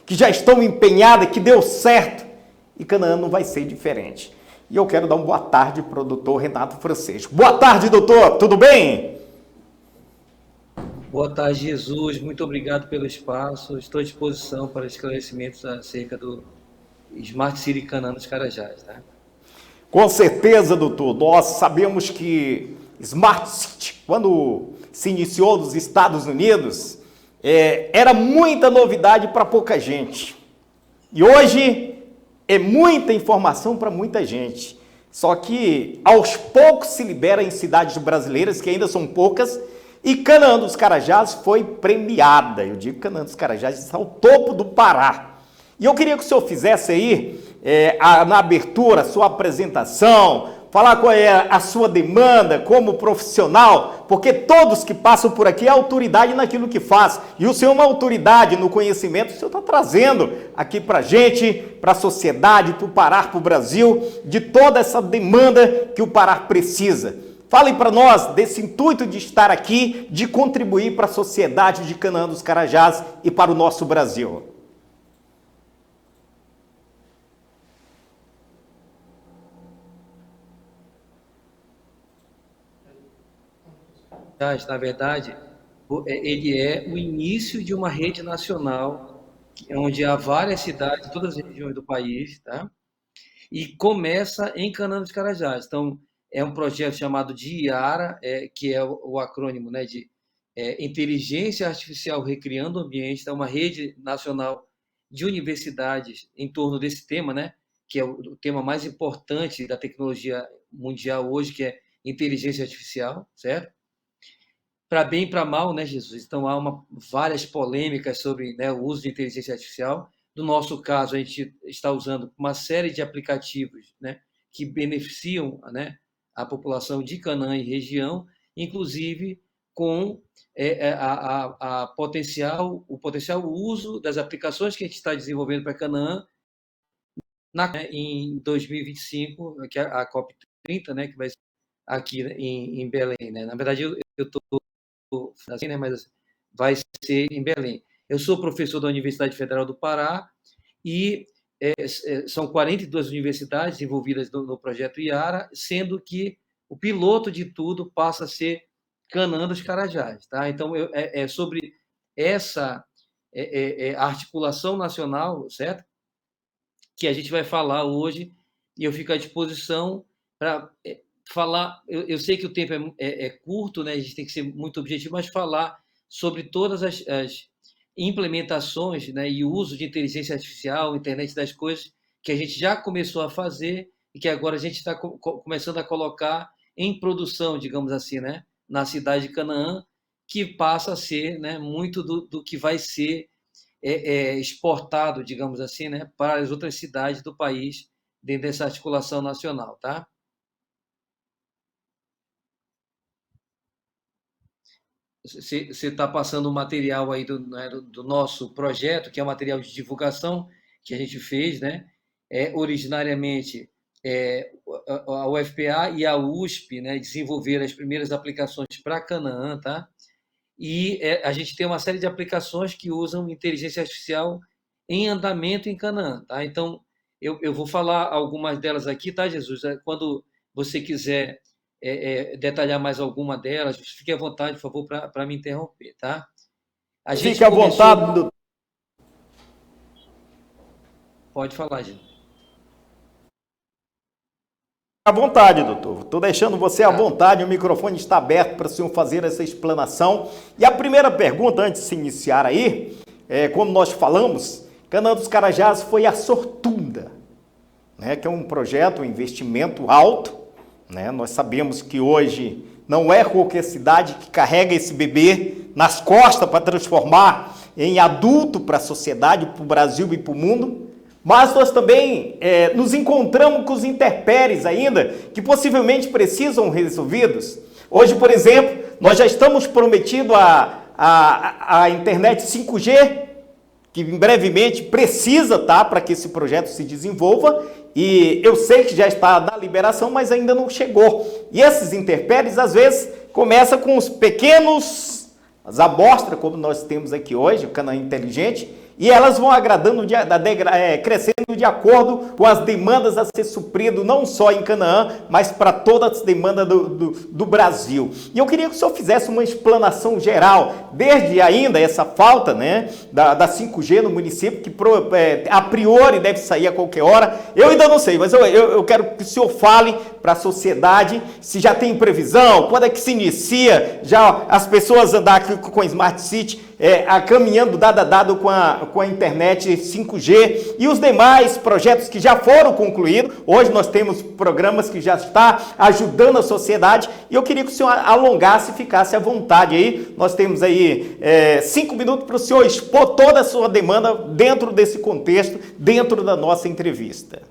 que já estão empenhadas, que deu certo. E Canaã não vai ser diferente. E eu quero dar uma boa tarde para o doutor Renato Francisco. Boa tarde, doutor. Tudo bem? Boa tarde, Jesus. Muito obrigado pelo espaço. Estou à disposição para esclarecimentos acerca do Smart City Canaã dos Carajás. Tá? Com certeza, doutor. Nós sabemos que Smart City, quando se iniciou nos Estados Unidos, era muita novidade para pouca gente. E hoje é muita informação para muita gente. Só que aos poucos se libera em cidades brasileiras, que ainda são poucas, e Canaã dos Carajás foi premiada. Eu digo que Canaã dos Carajás está ao topo do Pará. E eu queria que o senhor fizesse aí, na abertura, a sua apresentação, falar qual é a sua demanda como profissional, porque todos que passam por aqui é autoridade naquilo que faz. E o senhor é uma autoridade no conhecimento, o senhor está trazendo aqui para a gente, para a sociedade, para o Pará, para o Brasil, de toda essa demanda que o Pará precisa. Fale para nós desse intuito de estar aqui, de contribuir para a sociedade de Canaã dos Carajás e para o nosso Brasil. Na verdade, ele é o início de uma rede nacional, onde há várias cidades, em todas as regiões do país, tá? E começa em Canaã dos Carajás. Então, é um projeto chamado de IARA, que é o acrônimo, né, de Inteligência Artificial Recriando o Ambiente. É uma rede nacional de universidades em torno desse tema, né, que é o tema mais importante da tecnologia mundial hoje, que é inteligência artificial, certo? Para bem e para mal, né, Jesus? Então, há várias polêmicas sobre, né, o uso de inteligência artificial. No nosso caso, a gente está usando uma série de aplicativos, né, que beneficiam, né, a população de Canaã e região, inclusive com o potencial uso das aplicações que a gente está desenvolvendo para Canaã em 2025, que é a COP30, né, que vai ser aqui em Belém. Né? Na verdade, eu estou assim, né, mas vai ser em Belém. Eu sou professor da Universidade Federal do Pará e são 42 universidades envolvidas no projeto IARA, sendo que o piloto de tudo passa a ser Canaã dos Carajás. Tá? Então, é sobre essa articulação nacional, certo? Que a gente vai falar hoje, e eu fico à disposição para falar. Eu sei que o tempo é curto, né? A gente tem que ser muito objetivo, mas falar sobre todas as implementações, né, e o uso de inteligência artificial, internet das coisas, que a gente já começou a fazer e que agora a gente está começando a colocar em produção, digamos assim, né, na cidade de Canaã, que passa a ser, né, muito do que vai ser exportado, digamos assim, né, para as outras cidades do país dentro dessa articulação nacional, tá? Você está passando o material aí do nosso projeto, que é um material de divulgação que a gente fez, né? Originariamente, a UFPA e a USP, né, desenvolveram as primeiras aplicações para Canaã, tá? E a gente tem uma série de aplicações que usam inteligência artificial em andamento em Canaã, tá? Então, eu vou falar algumas delas aqui, tá, Jesus? Quando você quiser detalhar mais alguma delas, fique à vontade, por favor, para me interromper, tá? A gente Fique à vontade, começou... doutor. Pode falar, Jesus. À vontade, doutor. Estou deixando você à Tá. vontade, o microfone está aberto para o senhor fazer essa explanação. E a primeira pergunta, antes de se iniciar aí, como nós falamos, Canaã dos Carajás foi a Sortunda, né, que é um projeto, um investimento alto, né? Nós sabemos que hoje não é qualquer cidade que carrega esse bebê nas costas para transformar em adulto para a sociedade, para o Brasil e para o mundo. Mas nós também nos encontramos com os intempéries ainda, que possivelmente precisam resolvidos. Hoje, por exemplo, nós já estamos prometidos a internet 5G, que brevemente precisa, tá, para que esse projeto se desenvolva, e eu sei que já está na liberação, mas ainda não chegou. E esses intempéries, às vezes, começam com os pequenos, as amostras, como nós temos aqui hoje, o Canaã Inteligente, e elas vão agradando, crescendo de acordo com as demandas a ser suprido, não só em Canaã, mas para todas as demandas do Brasil. E eu queria que o senhor fizesse uma explanação geral, desde ainda essa falta, né, da 5G no município, que a priori deve sair a qualquer hora. Eu ainda não sei, mas eu quero que o senhor fale para a sociedade se já tem previsão, quando é que se inicia já as pessoas andar aqui com Smart City, caminhando dado a dado com a internet 5G e os demais projetos que já foram concluídos. Hoje nós temos programas que já está ajudando a sociedade e eu queria que o senhor alongasse e ficasse à vontade aí. Nós temos aí 5 minutos para o senhor expor toda a sua demanda dentro desse contexto, dentro da nossa entrevista.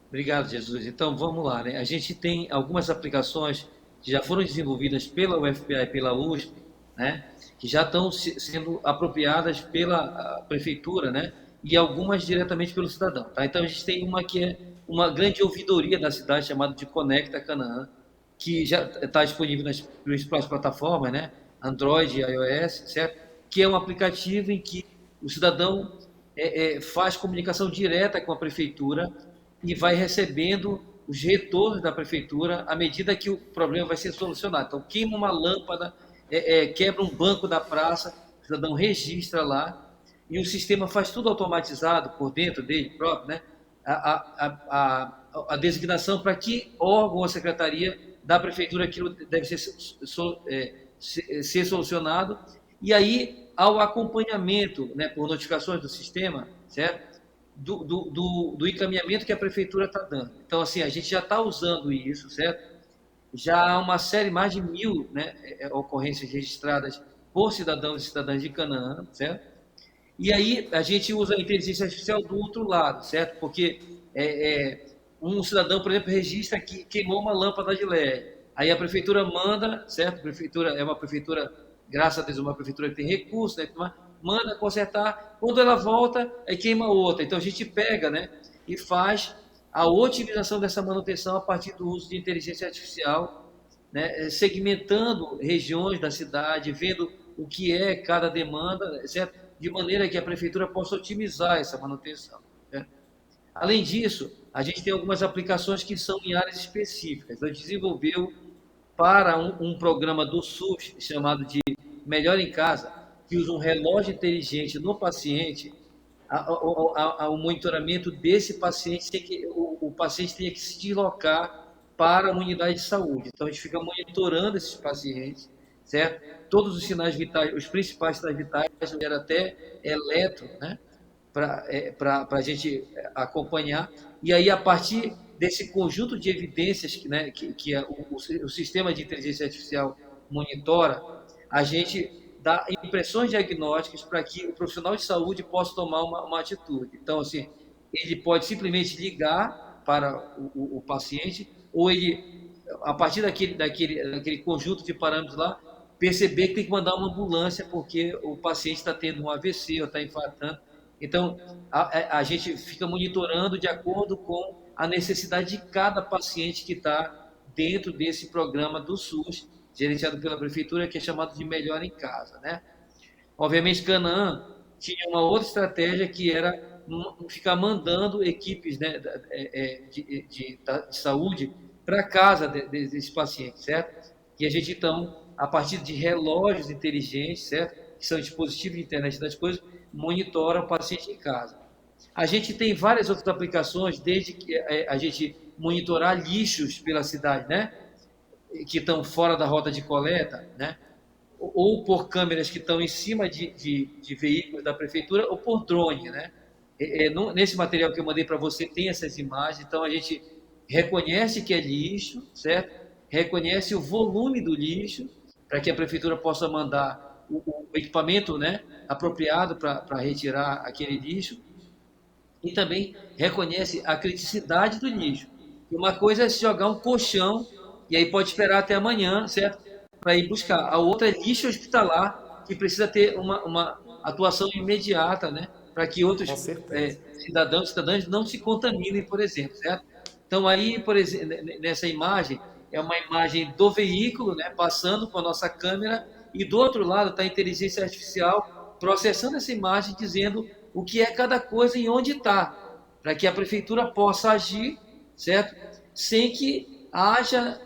Obrigado, Jesus. Então, vamos lá, né? A gente tem algumas aplicações que já foram desenvolvidas pela UFPA e pela USP, né? Que já estão sendo apropriadas pela prefeitura, né? E algumas diretamente pelo cidadão, tá? Então, a gente tem uma que é uma grande ouvidoria da cidade, chamada de Conecta Canaã, que já está disponível nas principais plataformas, né? Android e iOS, certo? Que é um aplicativo em que o cidadão faz comunicação direta com a prefeitura e vai recebendo os retornos da prefeitura à medida que o problema vai ser solucionado. Então, queima uma lâmpada, quebra um banco da praça, o cidadão registra lá, e o sistema faz tudo automatizado por dentro dele próprio, né? A designação para que órgão ou secretaria da prefeitura aquilo deve ser solucionado, e aí, ao acompanhamento, né, por notificações do sistema, certo? Do encaminhamento que a prefeitura está dando. Então, assim, a gente já está usando isso, certo? Já há uma série, mais de 1.000, né, ocorrências registradas por cidadãos e cidadãs de Canaã, certo? E aí a gente usa a inteligência artificial do outro lado, certo? Porque um cidadão, por exemplo, registra que queimou uma lâmpada de LED. Aí a prefeitura manda, certo? A prefeitura é uma prefeitura, graças a Deus, uma prefeitura que tem recursos, né? Manda consertar, quando ela volta, aí queima outra. Então a gente pega, né, e faz a otimização dessa manutenção a partir do uso de inteligência artificial, né, segmentando regiões da cidade, vendo o que é cada demanda, certo? De maneira que a prefeitura possa otimizar essa manutenção, certo? Além disso, a gente tem algumas aplicações que são em áreas específicas. A gente desenvolveu para um programa do SUS chamado de Melhor em Casa, que usa um relógio inteligente no paciente, ao monitoramento desse paciente, sem que o paciente tenha que se deslocar para uma unidade de saúde. Então, a gente fica monitorando esses pacientes, certo? Todos os sinais vitais, os principais sinais vitais, era até eletro, né? Para a gente acompanhar. E aí, a partir desse conjunto de evidências, né, que o sistema de inteligência artificial monitora, a gente dá impressões diagnósticas para que o profissional de saúde possa tomar uma atitude. Então, assim, ele pode simplesmente ligar para o paciente, ou ele, a partir daquele conjunto de parâmetros lá, perceber que tem que mandar uma ambulância porque o paciente está tendo um AVC ou está infartando. Então, a gente fica monitorando de acordo com a necessidade de cada paciente que está dentro desse programa do SUS, gerenciado pela prefeitura, que é chamado de Melhor em Casa, né? Obviamente, Canaã tinha uma outra estratégia que era ficar mandando equipes, né, de saúde para casa desses pacientes, certo? E a gente, então, a partir de relógios inteligentes, certo? Que são dispositivos de internet das coisas, monitora o paciente em casa. A gente tem várias outras aplicações, desde que a gente monitorar lixos pela cidade, né? Que estão fora da rota de coleta, né? Ou por câmeras que estão em cima de veículos da prefeitura, ou por drone, né? Nesse material que eu mandei para você tem essas imagens, então a gente reconhece que é lixo, certo? Reconhece o volume do lixo, para que a prefeitura possa mandar o equipamento, né, apropriado para retirar aquele lixo, e também reconhece a criticidade do lixo. Uma coisa é se jogar um colchão, e aí pode esperar até amanhã, certo? Para ir buscar. A outra é lixo hospitalar, que precisa ter uma atuação imediata, né? Para que outros cidadãos e cidadãs não se contaminem, por exemplo, certo? Então, aí, por exemplo, nessa imagem, é uma imagem do veículo, né, passando com a nossa câmera, e do outro lado está a inteligência artificial processando essa imagem, dizendo o que é cada coisa e onde está, para que a prefeitura possa agir, certo? Sem que haja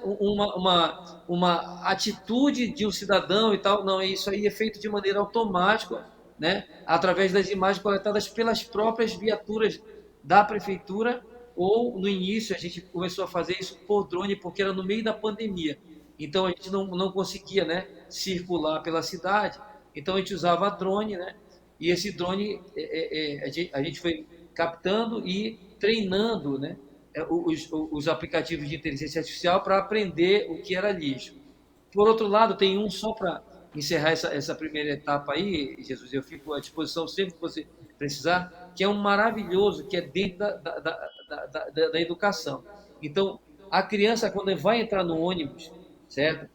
uma atitude de um cidadão e tal. Não, isso aí é feito de maneira automática, né? Através das imagens coletadas pelas próprias viaturas da prefeitura, ou no início a gente começou a fazer isso por drone, porque era no meio da pandemia. Então a gente não conseguia, né, circular pela cidade, então a gente usava drone, né? E esse drone a gente foi captando e treinando, né, os aplicativos de inteligência artificial para aprender o que era lixo. Por outro lado, tem um só para encerrar essa primeira etapa aí, Jesus, eu fico à disposição sempre que você precisar, que é um maravilhoso, que é dentro da educação. Então, a criança, quando vai entrar no ônibus, certo?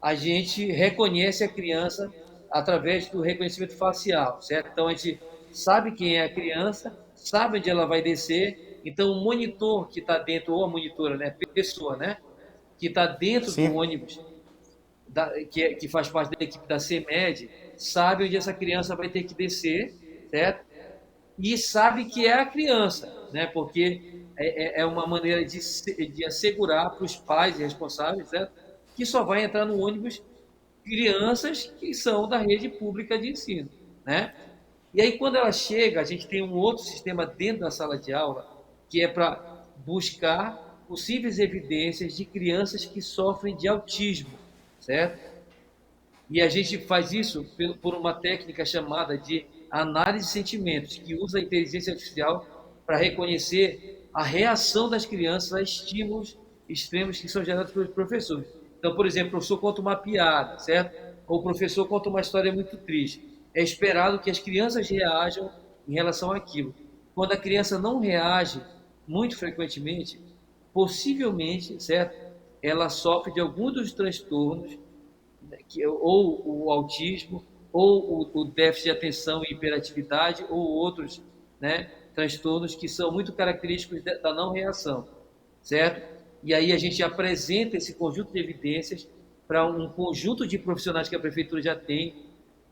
A gente reconhece a criança através do reconhecimento facial, certo? Então, a gente sabe quem é a criança, sabe onde ela vai descer, então o monitor que está dentro, ou a monitora, né, pessoa, né, que está dentro do Sim. ônibus, que faz parte da equipe da CEMED, sabe onde essa criança vai ter que descer, certo? E sabe que é a criança, né? Porque é uma maneira de assegurar para os pais e responsáveis, certo? Que só vai entrar no ônibus crianças que são da rede pública de ensino, né? E aí, quando ela chega, a gente tem um outro sistema dentro da sala de aula, que é para buscar possíveis evidências de crianças que sofrem de autismo, certo? E a gente faz isso por uma técnica chamada de análise de sentimentos, que usa a inteligência artificial para reconhecer a reação das crianças a estímulos extremos que são gerados pelos professores. Então, por exemplo, o professor conta uma piada, certo? Ou o professor conta uma história muito triste. É esperado que as crianças reajam em relação àquilo. Quando a criança não reage, muito frequentemente, possivelmente, certo? Ela sofre de algum dos transtornos, ou o autismo, ou o déficit de atenção e hiperatividade, ou outros, né, transtornos que são muito característicos da não reação, certo? E aí a gente apresenta esse conjunto de evidências para um conjunto de profissionais que a prefeitura já tem,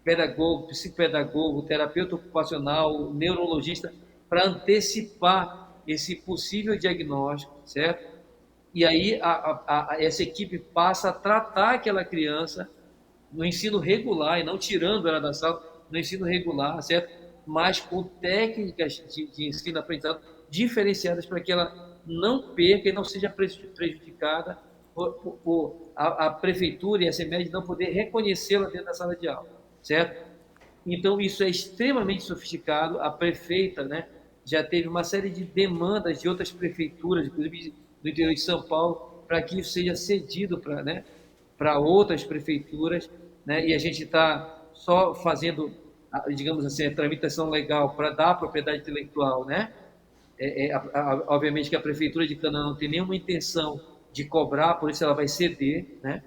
pedagogo, psicopedagogo, terapeuta ocupacional, neurologista, para antecipar esse possível diagnóstico, certo? E aí essa equipe passa a tratar aquela criança no ensino regular, e não tirando ela da sala, no ensino regular, certo? Mas com técnicas de ensino-aprendizado diferenciadas para que ela não perca e não seja prejudicada por a prefeitura e a CEMED não poder reconhecê-la dentro da sala de aula, certo? Então, isso é extremamente sofisticado. A prefeita, né, já teve uma série de demandas de outras prefeituras, inclusive do interior de São Paulo, para que isso seja cedido para, né, para outras prefeituras, né, e a gente está só fazendo, digamos assim, a tramitação legal para dar a propriedade intelectual, né? Obviamente que a prefeitura de Canaã não tem nenhuma intenção de cobrar, por isso ela vai ceder, né?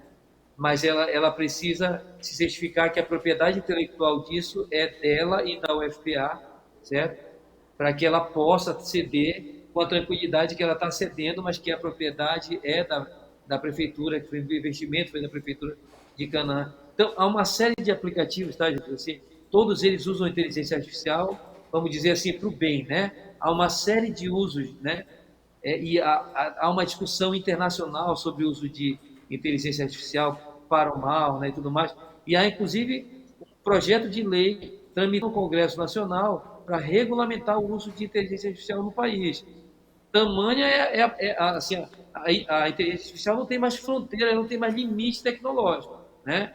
Mas ela precisa se certificar que a propriedade intelectual disso é dela e da UFPA, certo? Para que ela possa ceder com a tranquilidade que ela está cedendo, mas que a propriedade é da prefeitura, que foi o investimento foi da prefeitura de Canaã. Então, há uma série de aplicativos, tá, gente? Assim, todos eles usam inteligência artificial, vamos dizer assim, para o bem, né? Há uma série de usos, né? E há uma discussão internacional sobre o uso de inteligência artificial para o mal, né, e tudo mais. E há, inclusive, um projeto de lei tramitado no Congresso Nacional para regulamentar o uso de inteligência artificial no país. Tamanha assim, a inteligência artificial não tem mais fronteira, não tem mais limite tecnológico, né?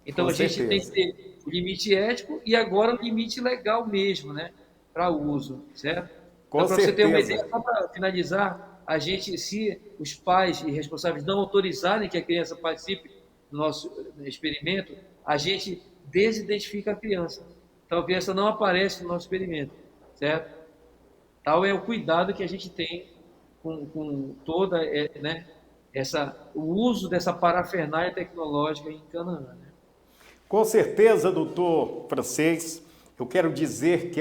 Então Com a gente tem que certeza. ter o limite ético e agora o limite legal mesmo, né? Para uso, certo? Então, Com para você ter uma ideia, certeza. só para finalizar, a gente, se os pais e responsáveis não autorizarem que a criança participe do nosso experimento, a gente desidentifica a criança. Então a criança não aparece no nosso experimento, certo? Tal é o cuidado que a gente tem com toda, né, o uso dessa parafernália tecnológica em Canaã, né? Com certeza, doutor Francês, eu quero dizer que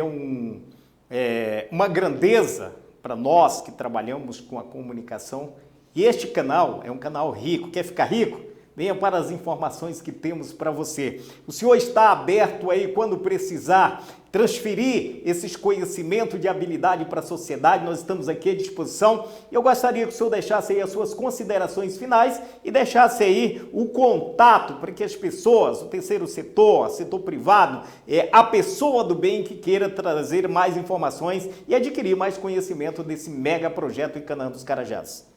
uma grandeza para nós que trabalhamos com a comunicação. E este canal é um canal rico. Quer ficar rico? venha para as informações que temos para você. O senhor está aberto aí quando precisar transferir esses conhecimentos de habilidade para a sociedade, nós estamos aqui à disposição. Eu gostaria que o senhor deixasse aí as suas considerações finais e deixasse aí o contato para que as pessoas, o terceiro setor, setor privado, a pessoa do bem que queira trazer mais informações e adquirir mais conhecimento desse mega projeto em Canaã dos Carajás.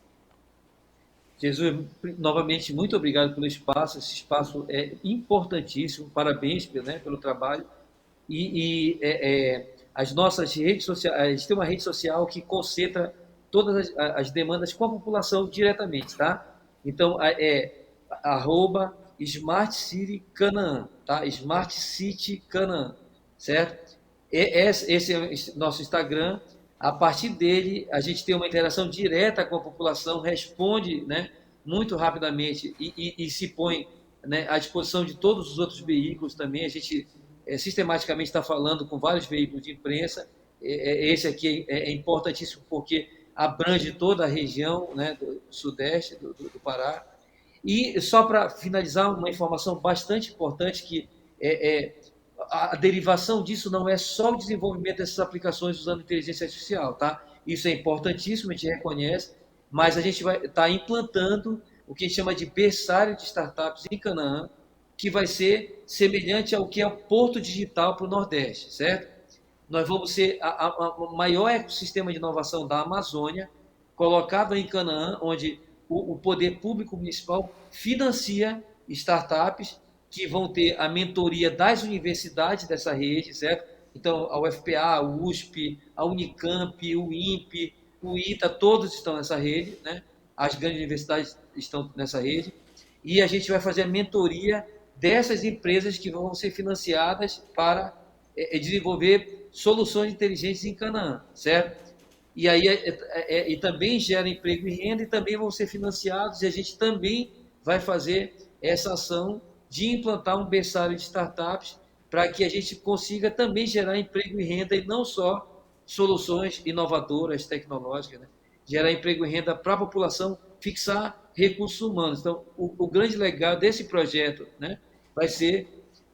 Jesus, novamente, muito obrigado pelo espaço. Esse espaço é importantíssimo. Parabéns, né, pelo trabalho. As nossas redes sociais, a gente tem uma rede social que concentra todas as demandas com a população diretamente, tá? Então, @Smart City Canaã, tá? Smart City Canaã, certo? Esse é o nosso Instagram. A partir dele, a gente tem uma interação direta com a população, responde, né, muito rapidamente e se põe, né, à disposição de todos os outros veículos também. A gente sistematicamente está falando com vários veículos de imprensa. Esse aqui é importantíssimo porque abrange toda a região, né, do sudeste do Pará. E só para finalizar, uma informação bastante importante que a derivação disso não é só o desenvolvimento dessas aplicações usando inteligência artificial, tá? Isso é importantíssimo, a gente reconhece, mas a gente vai estar implantando o que a gente chama de berçário de startups em Canaã, que vai ser semelhante ao que é o Porto Digital para o Nordeste, certo? Nós vamos ser o maior ecossistema de inovação da Amazônia, colocado em Canaã, onde o poder público municipal financia startups que vão ter a mentoria das universidades dessa rede, certo? Então, a UFPA, a USP, a Unicamp, o INPE, o ITA, todos estão nessa rede, né? As grandes universidades estão nessa rede. E a gente vai fazer a mentoria dessas empresas que vão ser financiadas para desenvolver soluções inteligentes em Canaã, certo? E aí e também gera emprego e renda e também vão ser financiados e a gente também vai fazer essa ação de implantar um berçário de startups para que a gente consiga também gerar emprego e renda e não só soluções inovadoras, tecnológicas, né? Gerar emprego e renda para a população, fixar recursos humanos. Então, o grande legado desse projeto, né, vai ser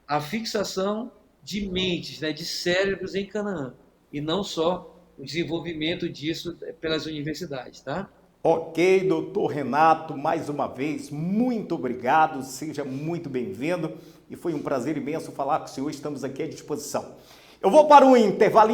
a fixação de mentes, né, de cérebros em Canaã, e não só o desenvolvimento disso pelas universidades, tá? Ok, doutor Renato, mais uma vez, muito obrigado, seja muito bem-vindo e foi um prazer imenso falar com o senhor, estamos aqui à disposição. Eu vou para um intervalo